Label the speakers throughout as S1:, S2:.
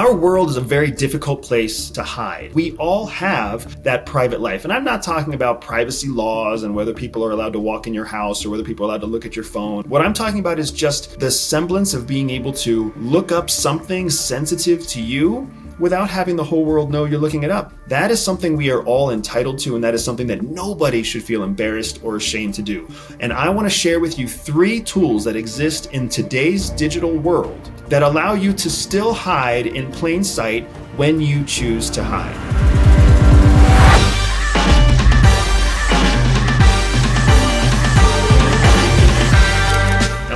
S1: Our world is a very difficult place to hide. We all have that private life. And I'm not talking about privacy laws and whether people are allowed to walk in your house or whether people are allowed to look at your phone. What I'm talking about is just the semblance of being able to look up something sensitive to you without having the whole world know you're looking it up. That is something we are all entitled to, and that is something that nobody should feel embarrassed or ashamed to do. And I want to share with you 3 tools that exist in today's digital world that allow you to still hide in plain sight when you choose to hide.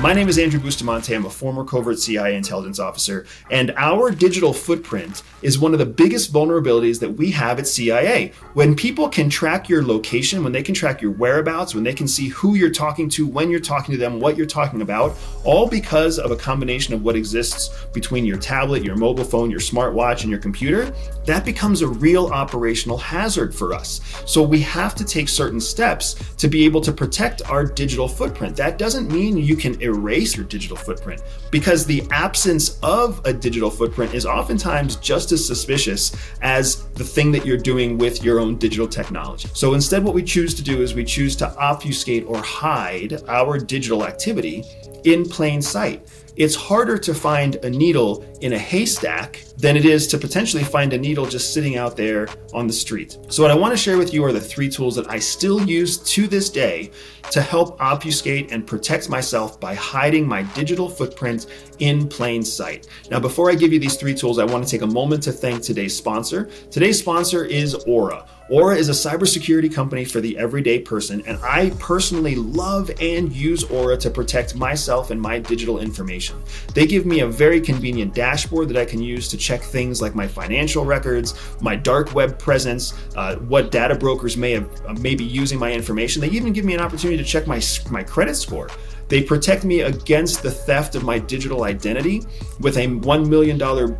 S1: My name is Andrew Bustamante. I'm a former covert CIA intelligence officer, and our digital footprint is one of the biggest vulnerabilities that we have at CIA. When people can track your location, when they can track your whereabouts, when they can see who you're talking to, when you're talking to them, what you're talking about, all because of a combination of what exists between your tablet, your mobile phone, your smartwatch, and your computer, that becomes a real operational hazard for us. So we have to take certain steps to be able to protect our digital footprint. That doesn't mean you can erase your digital footprint, because the absence of a digital footprint is oftentimes just as suspicious as the thing that you're doing with your own digital technology. So instead, what we choose to do is we choose to obfuscate or hide our digital activity in plain sight. It's harder to find a needle in a haystack than it is to potentially find a needle just sitting out there on the street. So what I want to share with you are the 3 tools that I still use to this day to help obfuscate and protect myself by hiding my digital footprint in plain sight. Now, before I give you these 3 tools, I want to take a moment to thank today's sponsor. Today's sponsor is Aura. Aura is a cybersecurity company for the everyday person, and I personally love and use Aura to protect myself and my digital information. They give me a very convenient dashboard that I can use to check things like my financial records, my dark web presence, what data brokers may be using my information. They even give me an opportunity to check my credit score. They protect me against the theft of my digital identity with a $1 million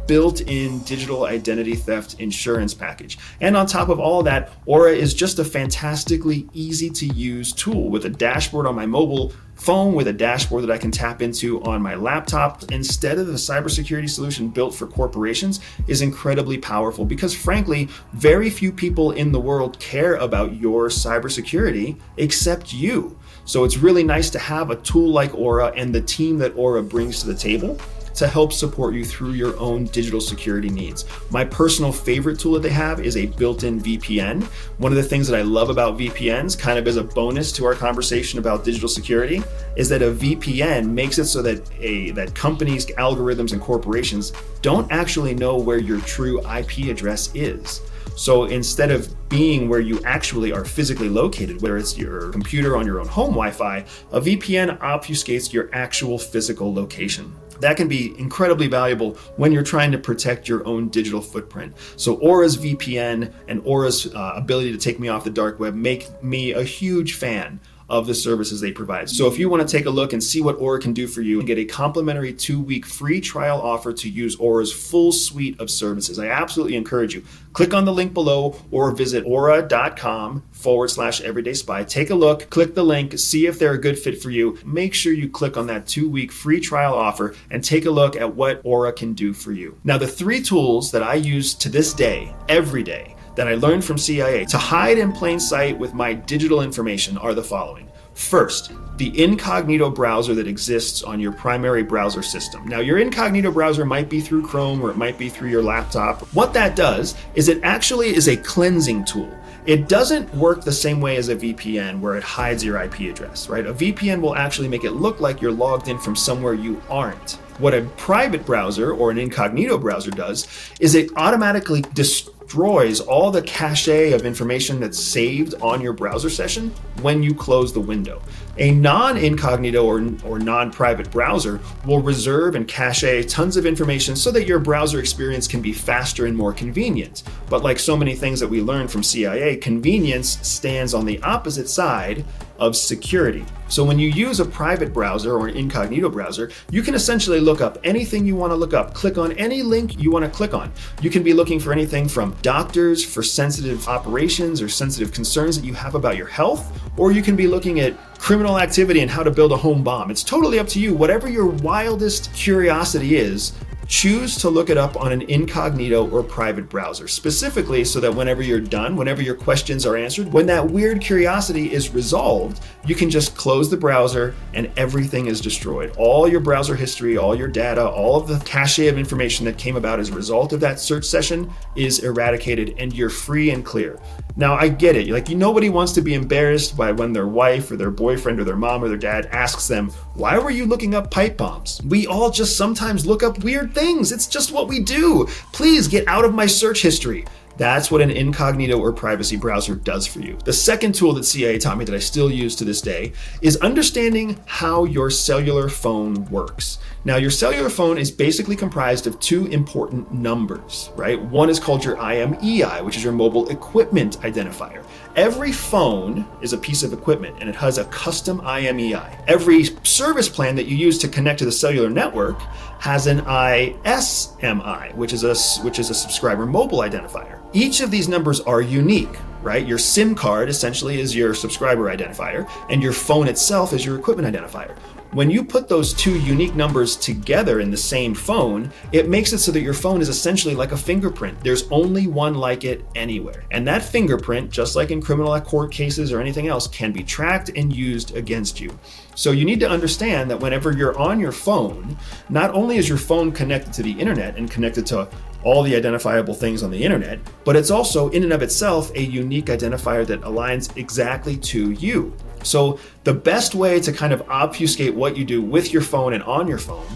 S1: built-in digital identity theft insurance package. And on top of all of that, Aura is just a fantastically easy to use tool with a dashboard on my mobile phone, with a dashboard that I can tap into on my laptop. Instead of the cybersecurity solution built for corporations, is incredibly powerful because frankly, very few people in the world care about your cybersecurity except you. So it's really nice to have a tool like Aura and the team that Aura brings to the table to help support you through your own digital security needs. My personal favorite tool that they have is a built-in VPN. One of the things that I love about VPNs, kind of as a bonus to our conversation about digital security, is that a VPN makes it so that companies, algorithms, and corporations don't actually know where your true IP address is. So instead of being where you actually are physically located, whether it's your computer on your own home Wi-Fi, a VPN obfuscates your actual physical location. That can be incredibly valuable when you're trying to protect your own digital footprint. So Aura's VPN and Aura's ability to take me off the dark web make me a huge fan of the services they provide. So if you want to take a look and see what Aura can do for you and get a complimentary 2-week free trial offer to use Aura's full suite of services, I absolutely encourage you. Click on the link below or visit aura.com/everydayspy. Take a look, click the link, see if they're a good fit for you. Make sure you click on that 2-week free trial offer and take a look at what Aura can do for you. Now, the 3 tools that I use to this day, every day, that I learned from CIA to hide in plain sight with my digital information are the following. First, the Incognito browser that exists on your primary browser system. Now, your Incognito browser might be through Chrome or it might be through your laptop. What that does is it actually is a cleansing tool. It doesn't work the same way as a VPN where it hides your IP address, right? A VPN will actually make it look like you're logged in from somewhere you aren't. What a private browser or an incognito browser does is it automatically destroys all the cache of information that's saved on your browser session when you close the window. A non-incognito or non-private browser will reserve and cache tons of information so that your browser experience can be faster and more convenient. But like so many things that we learn from CIA, convenience stands on the opposite side of security. So when you use a private browser or an incognito browser, you can essentially look up anything you want to look up, click on any link you want to click on. You can be looking for anything from doctors for sensitive operations or sensitive concerns that you have about your health, or you can be looking at criminal activity and how to build a home bomb. It's totally up to you. Whatever your wildest curiosity is, choose to look it up on an incognito or private browser, specifically so that whenever you're done, whenever your questions are answered, when that weird curiosity is resolved, you can just close the browser and everything is destroyed. All your browser history, all your data, all of the cache of information that came about as a result of that search session is eradicated and you're free and clear. Now, I get it. Like, nobody wants to be embarrassed by when their wife or their boyfriend or their mom or their dad asks them, why were you looking up pipe bombs? We all just sometimes look up weird things. It's just what we do. Please get out of my search history. That's what an incognito or privacy browser does for you. The second tool that CIA taught me that I still use to this day is understanding how your cellular phone works. Now, your cellular phone is basically comprised of two important numbers, right? One is called your IMEI, which is your mobile equipment identifier. Every phone is a piece of equipment and it has a custom IMEI. Every service plan that you use to connect to the cellular network has an ISMI, which is a subscriber mobile identifier. Each of these numbers are unique, right? Your SIM card essentially is your subscriber identifier, and your phone itself is your equipment identifier. When you put those two unique numbers together in the same phone, it makes it so that your phone is essentially like a fingerprint. There's only one like it anywhere. And that fingerprint, just like in criminal court cases or anything else, can be tracked and used against you. So you need to understand that whenever you're on your phone, not only is your phone connected to the internet and connected to all the identifiable things on the internet, but it's also in and of itself a unique identifier that aligns exactly to you. So the best way to kind of obfuscate what you do with your phone and on your phone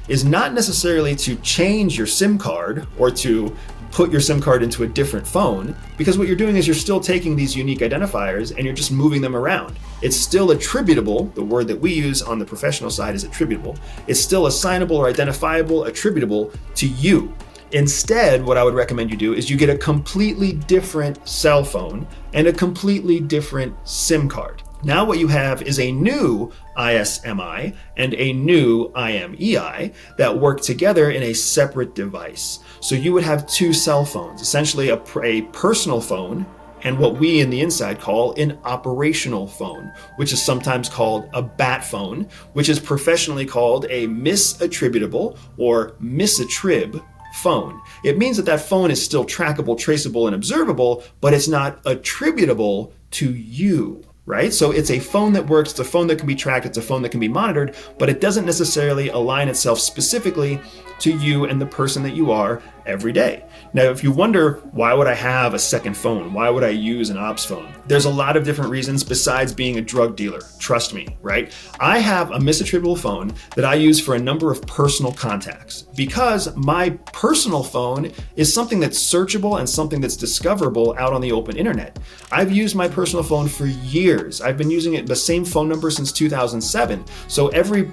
S1: is not necessarily to change your SIM card or to put your SIM card into a different phone, because what you're doing is you're still taking these unique identifiers and you're just moving them around. It's still attributable. The word that we use on the professional side is attributable. It's still assignable or identifiable, attributable to you. Instead, what I would recommend you do is you get a completely different cell phone and a completely different SIM card. Now what you have is a new ISMI and a new IMEI that work together in a separate device. So you would have two cell phones, essentially a personal phone and what we in the inside call an operational phone, which is sometimes called a bat phone, which is professionally called a misattributable or misattrib phone. It means that that phone is still trackable, traceable, and observable, but it's not attributable to you. Right? So it's a phone that works, it's a phone that can be tracked, it's a phone that can be monitored, but it doesn't necessarily align itself specifically to you and the person that you are every day. Now, if you wonder, why would I have a second phone? Why would I use an ops phone? There's a lot of different reasons besides being a drug dealer. Trust me, right? I have a misattributable phone that I use for a number of personal contacts because my personal phone is something that's searchable and something that's discoverable out on the open internet. I've used my personal phone for years. I've been using it, the same phone number since 2007. So every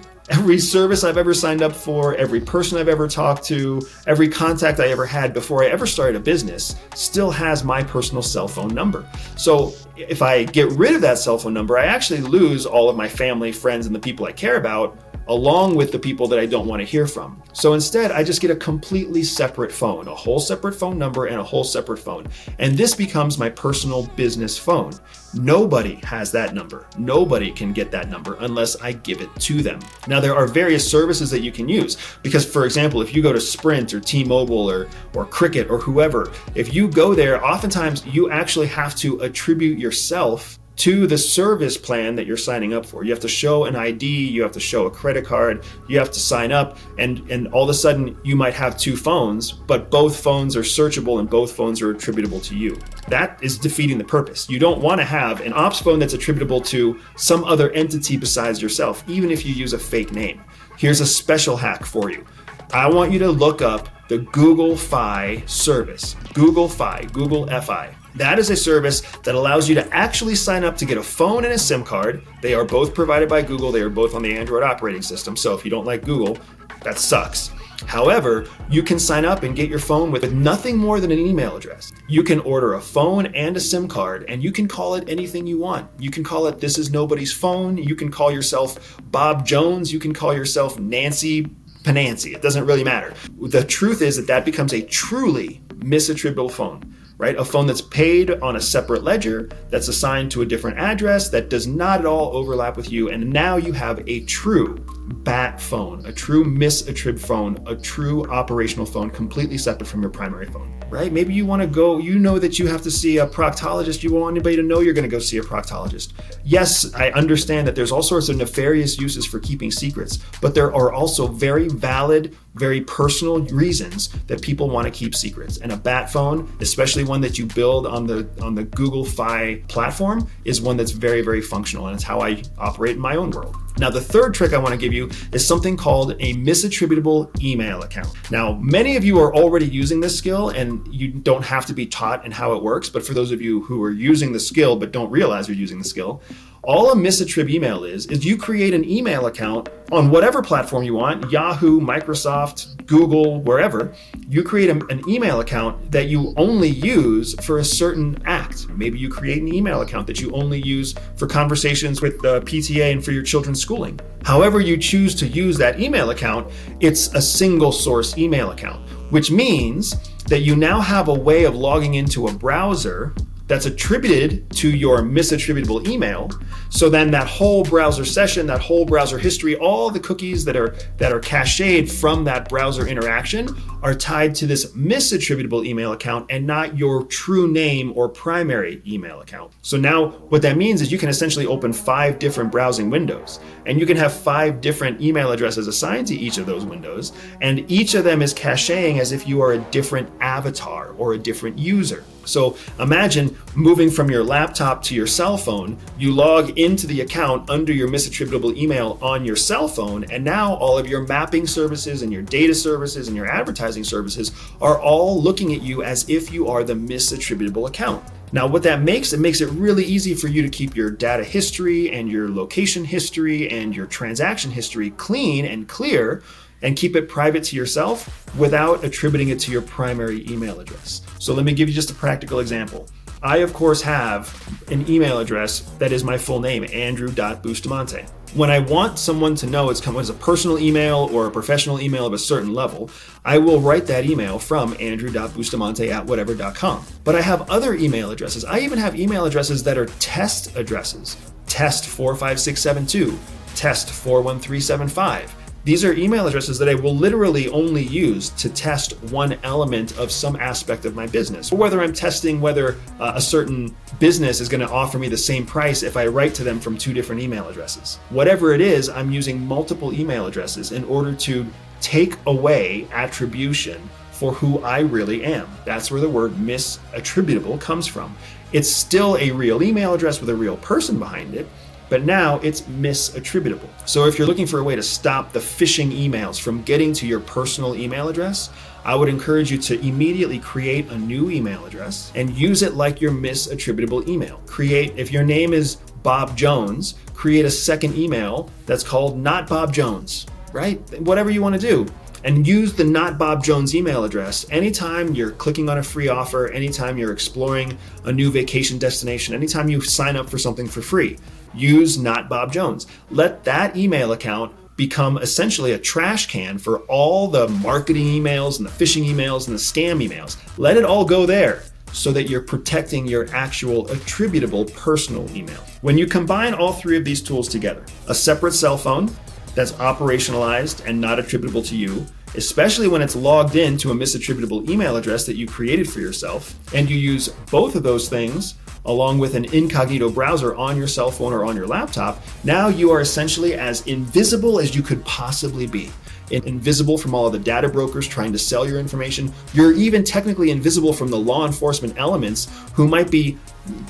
S1: service I've ever signed up for, every person I've ever talked to, every contact I ever had before I ever started a business still has my personal cell phone number. So if I get rid of that cell phone number, I actually lose all of my family, friends, and the people I care about, along with the people that I don't want to hear from. So instead, I just get a completely separate phone, a whole separate phone number and a whole separate phone. And this becomes my personal business phone. Nobody has that number. Nobody can get that number unless I give it to them. Now, there are various services that you can use because, for example, if you go to Sprint or T-Mobile or Cricket or whoever, if you go there, oftentimes you actually have to attribute yourself to the service plan that you're signing up for. You have to show an ID, you have to show a credit card, you have to sign up, and all of a sudden you might have two phones, but both phones are searchable and both phones are attributable to you. That is defeating the purpose. You don't want to have an ops phone that's attributable to some other entity besides yourself, even if you use a fake name. Here's a special hack for you. I want you to look up the Google Fi service. Google Fi, Google Fi. That is a service that allows you to actually sign up to get a phone and a SIM card. They are both provided by Google. They are both on the Android operating system. So if you don't like Google, that sucks. However, you can sign up and get your phone with nothing more than an email address. You can order a phone and a SIM card, and you can call it anything you want. You can call it This Is Nobody's Phone. You can call yourself Bob Jones. You can call yourself Nancy Panancy. It doesn't really matter. The truth is that becomes a truly misattributable phone. right? A phone that's paid on a separate ledger, that's assigned to a different address, that does not at all overlap with you. And now you have a true BAT phone, a true misattrib phone, a true operational phone, completely separate from your primary phone, right? Maybe you want to go, you know that you have to see a proctologist. You want anybody to know you're going to go see a proctologist. Yes, I understand that there's all sorts of nefarious uses for keeping secrets, but there are also very valid, very personal reasons that people want to keep secrets. And a BAT phone, especially one that you build on the Google Fi platform, is one that's very, very functional. And it's how I operate in my own world. Now, the third trick I want to give you is something called a misattributable email account. Now, many of you are already using this skill and you don't have to be taught in how it works. But for those of you who are using the skill but don't realize you're using the skill, all a misattrib email is you create an email account on whatever platform you want, Yahoo, Microsoft, Google, wherever. You create an email account that you only use for a certain act. Maybe you create an email account that you only use for conversations with the PTA and for your children's schooling. However you choose to use that email account, it's a single source email account, which means that you now have a way of logging into a browser that's attributed to your misattributable email. So then that whole browser session, that whole browser history, all the cookies that are cached from that browser interaction are tied to this misattributable email account and not your true name or primary email account. So now what that means is you can essentially open 5 different browsing windows, and you can have 5 different email addresses assigned to each of those windows, and each of them is caching as if you are a different avatar or a different user. So imagine moving from your laptop to your cell phone, you log into the account under your misattributable email on your cell phone, and now all of your mapping services and your data services and your advertising services are all looking at you as if you are the misattributable account. Now what that makes, it makes it really easy for you to keep your data history and your location history and your transaction history clean and clear, and keep it private to yourself without attributing it to your primary email address. So let me give you just a practical example. I, of course, have an email address that is my full name, andrew.bustamante. When I want someone to know it's come as a personal email or a professional email of a certain level, I will write that email from andrew.bustamante@whatever.com. But I have other email addresses. I even have email addresses that are test addresses. Test 45672, test 41375. These are email addresses that I will literally only use to test one element of some aspect of my business. Or whether I'm testing whether a certain business is going to offer me the same price if I write to them from 2 different email addresses. Whatever it is, I'm using multiple email addresses in order to take away attribution for who I really am. That's where the word misattributable comes from. It's still a real email address with a real person behind it, but now it's misattributable. So if you're looking for a way to stop the phishing emails from getting to your personal email address, I would encourage you to immediately create a new email address and use it like your misattributable email. If your name is Bob Jones, create a second email that's called Not Bob Jones, right? Whatever you want to do. And use the Not Bob Jones email address anytime you're clicking on a free offer, anytime you're exploring a new vacation destination, anytime you sign up for something for free. Use Not Bob Jones. Let that email account become essentially a trash can for all the marketing emails and the phishing emails and the scam emails. Let it all go there so that you're protecting your actual attributable personal email. When you combine all 3 of these tools together, a separate cell phone that's operationalized and not attributable to you, especially when it's logged into a misattributable email address that you created for yourself, and you use both of those things along with an incognito browser on your cell phone or on your laptop, now you are essentially as invisible as you could possibly be. Invisible from all of the data brokers trying to sell your information. You're even technically invisible from the law enforcement elements who might be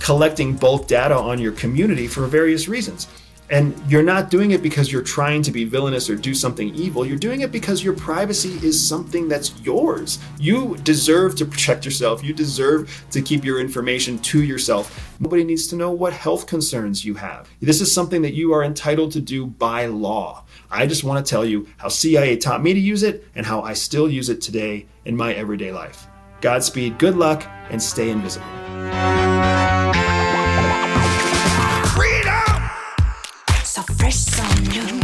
S1: collecting bulk data on your community for various reasons. And you're not doing it because you're trying to be villainous or do something evil. You're doing it because your privacy is something that's yours. You deserve to protect yourself. You deserve to keep your information to yourself. Nobody needs to know what health concerns you have. This is something that you are entitled to do by law. I just want to tell you how CIA taught me to use it and how I still use it today in my everyday life. Godspeed, good luck, and stay invisible.
S2: So fresh, so new.